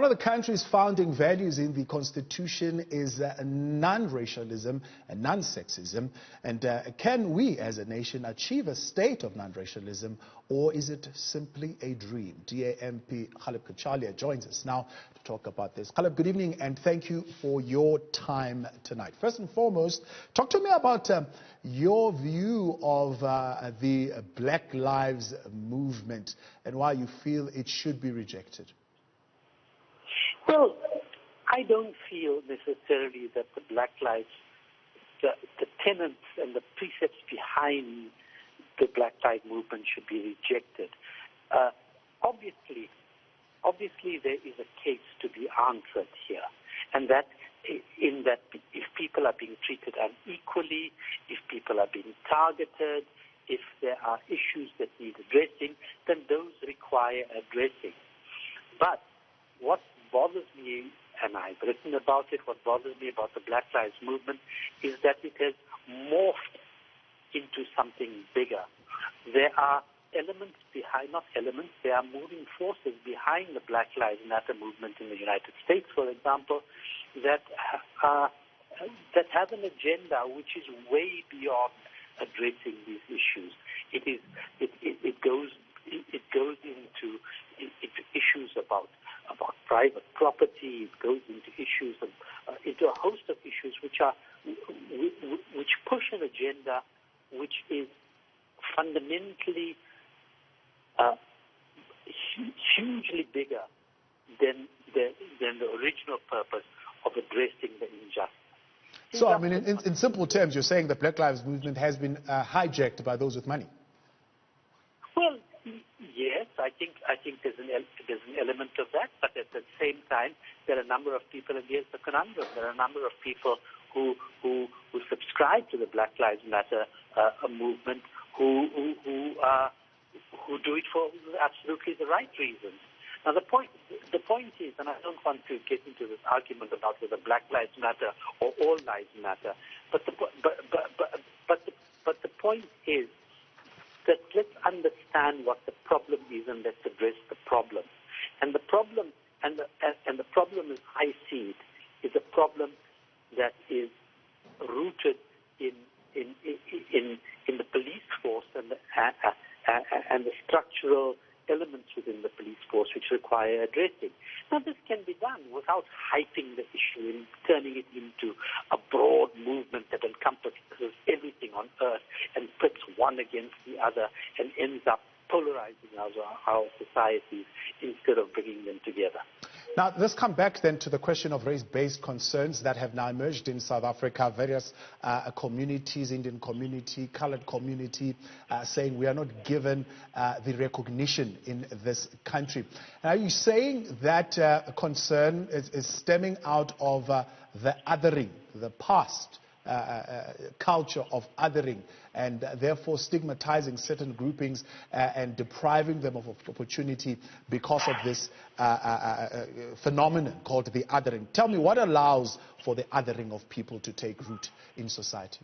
one of the country's founding values in the Constitution is non-racialism and non-sexism. And can we as a nation achieve a state of non-racialism, or is it simply a dream? DAMP Ghaleb Cachalia joins us now to talk about this. Ghaleb, good evening, and thank you for your time tonight. First and foremost, talk to me about your view of the Black Lives Movement and why you feel it should be rejected. Well, I don't feel necessarily that the Black Lives, the tenets and the precepts behind the Black Lives Movement should be rejected. Obviously there is a case to be answered here, and that in that if people are being treated unequally, if people are being targeted, if there are issues that need addressing, then those require addressing. But what bothers me, and I've written about it, what bothers me about the Black Lives Movement is that it has morphed into something bigger. There are elements behind, not elements, there are moving forces behind the Black Lives Matter movement in the United States, for example, that have an agenda which is way beyond addressing these issues. It goes into issues about private property. It goes into issues into a host of issues which push an agenda which is fundamentally hugely bigger than the original purpose of addressing the injustice. So, I mean, in simple terms, you're saying the Black Lives Movement has been hijacked by those with money? Well, yes, I think there's an element of that, but at the same time, there are a number of people, and here's the conundrum, there are a number of people who subscribe to the Black Lives Matter movement, who do it for absolutely the right reasons. Now, the point is, and I don't want to get into this argument about whether Black Lives Matter or all lives matter, but the point is that let's understand what the problem is and let's address the problem. And the problem, and the problem as I see it, is a problem that is rooted in the police force and the structural elements within the police force which require addressing. Now, this can be done without hyping the issue and turning it into a broad movement that encompasses everything on earth and pits one against the other and ends up polarizing our societies instead of bringing them together. Now, let's come back then to the question of race-based concerns that have now emerged in South Africa. Various communities, Indian community, colored community, saying we are not given the recognition in this country. Are you saying that concern is stemming out of the othering, the past culture of othering, and therefore stigmatizing certain groupings and depriving them of opportunity because of this phenomenon called the othering? Tell me, what allows for the othering of people to take root in society?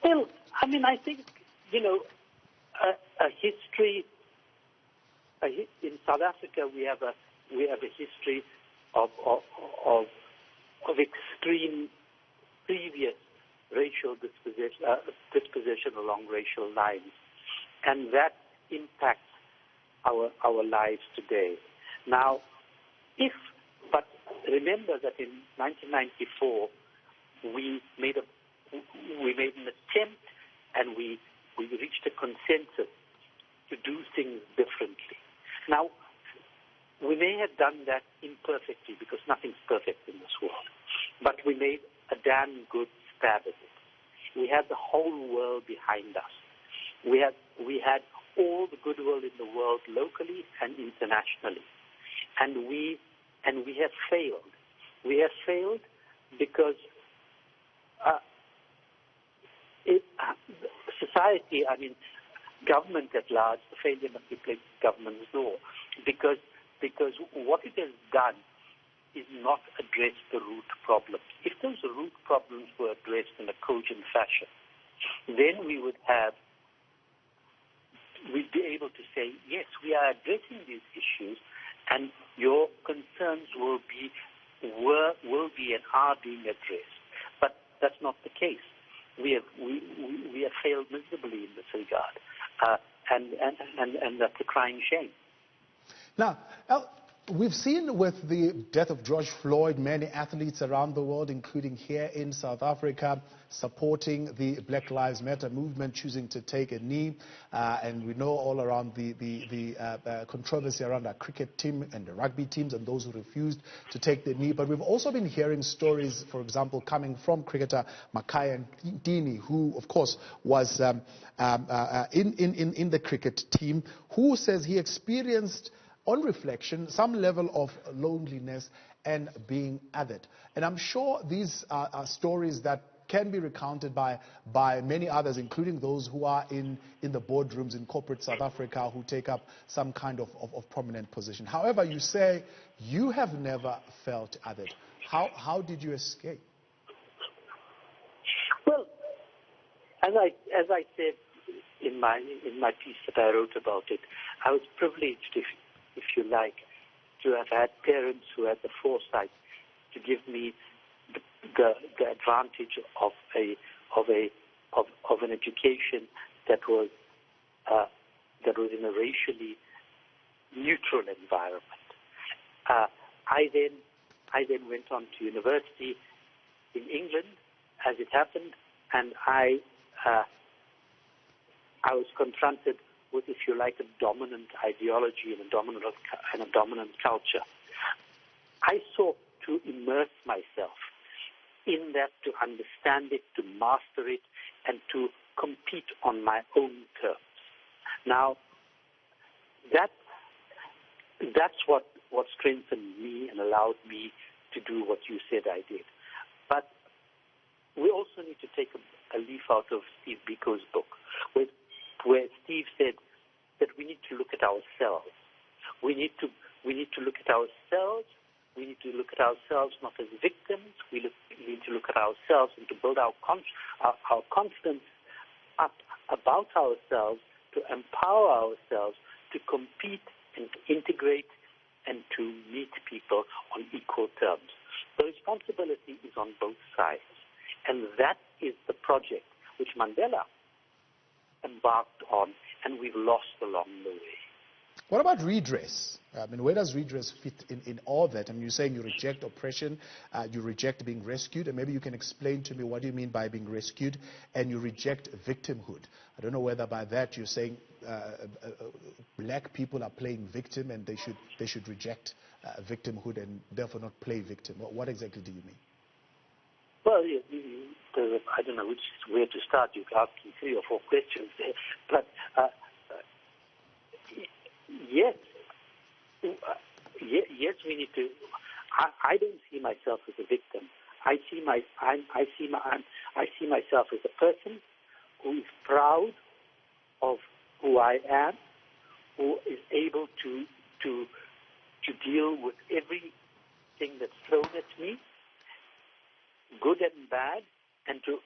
Well, I mean, I think, a history in South Africa. We have a history of extreme previous racial disposition along racial lines, and that impacts our lives today. Now, but remember that in 1994 we made an attempt, and we reached a consensus to do things differently. Now, we may have done that imperfectly because nothing's perfect in this world, but we made a damn good stab at it. We had the whole world behind us. We had all the goodwill in the world locally and internationally, and we have failed. We have failed because society, I mean, government at large, the failure must be placed at government's door, because what it has done is not address the root problems. If those root problems were addressed in a cogent fashion, then we'd be able to say, yes, we are addressing these issues, and your concerns will be and are being addressed. But that's not the case. We have failed miserably in this regard, and that's a crying shame. Now, we've seen with the death of George Floyd, many athletes around the world, including here in South Africa, supporting the Black Lives Matter movement, choosing to take a knee. And we know all around the controversy around our cricket team and the rugby teams and those who refused to take the knee. But we've also been hearing stories, for example, coming from cricketer Makhaya Ntini, who, of course, was in the cricket team, who says he experienced, on reflection, some level of loneliness and being othered. And I'm sure these are stories that can be recounted by many others, including those who are in the boardrooms in corporate South Africa who take up some kind of prominent position. However, you say you have never felt othered. How did you escape? Well, as I said in my piece that I wrote about it, I was privileged, if you like, to have had parents who had the foresight to give me the advantage of an education that was in a racially neutral environment. I then went on to university in England, as it happened, and I was confronted with, if you like, a dominant ideology and a dominant culture. I sought to immerse myself in that, to understand it, to master it, and to compete on my own terms. Now, that's what strengthened me and allowed me to do what you said I did. But we also need to take a leaf out of Steve Biko's book, where Steve said that we need to look at ourselves. We need to look at ourselves. We need to look at ourselves not as victims. We need to look at ourselves and to build our confidence up about ourselves, to empower ourselves, to compete and to integrate and to meet people on equal terms. The responsibility is on both sides. And that is the project which Mandela embarked on, and we've lost along the way. What about redress? I mean, where does redress fit in all that? I mean, you're saying you reject oppression, you reject being rescued, and maybe you can explain to me what do you mean by being rescued, and you reject victimhood. I don't know whether by that you're saying black people are playing victim and they should reject victimhood and therefore not play victim. What exactly do you mean? Well, I don't know where to start. You can ask me 3 or 4 questions there. But yes, we need to. I don't see myself as a victim. I see myself as a person who is proud of who I am, who is able to deal with everything that's thrown at me, good and bad, and to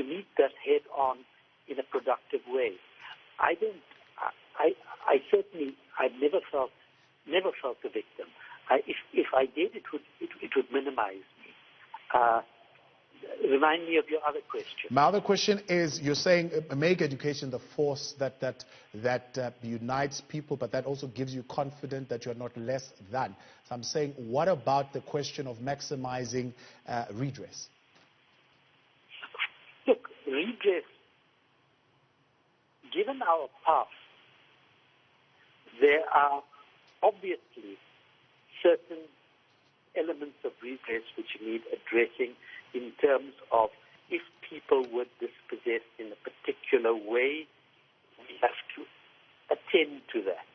meet that head on in a productive way. I certainly, I've never felt a victim. If I did, it would minimize me. Remind me of your other question. My other question is, you're saying make education the force that unites people, but that also gives you confidence that you're not less than. So I'm saying, what about the question of maximizing redress? Look, redress, given our past, there are obviously certain elements of redress which need addressing in terms of if people were dispossessed in a particular way, we have to attend to that.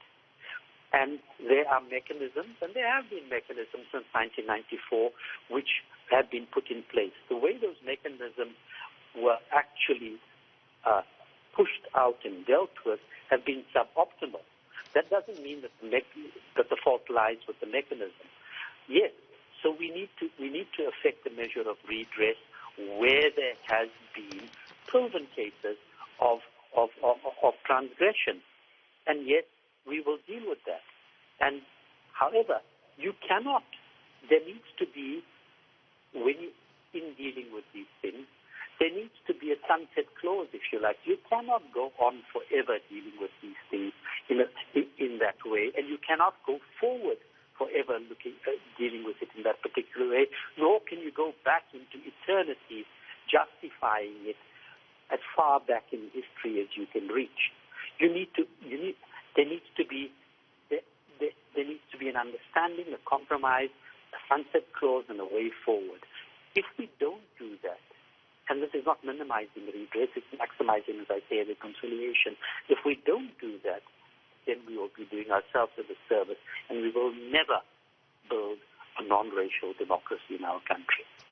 And there are mechanisms, and there have been mechanisms since 1994, which have been put in place. The way those mechanisms were actually pushed out and dealt with have been suboptimal. That doesn't mean that the fault lies with the mechanism. Yes, so we need to effect a measure of redress where there has been proven cases of transgression. And yes, we will deal with that. And However, there needs to be, in dealing with these things, there needs to be a sunset clause, if you like. You cannot go on forever dealing with these things in that way, and you cannot go forward forever dealing with it in that particular way, nor can you go back into eternity justifying it as far back in history as you can reach. There needs to be an understanding, a compromise, a sunset clause, and a way forward. If we don't do that, and this is not minimizing redress, it's maximizing, as I say, reconciliation. If we don't do that, then we will be doing ourselves a disservice, and we will never build a non-racial democracy in our country.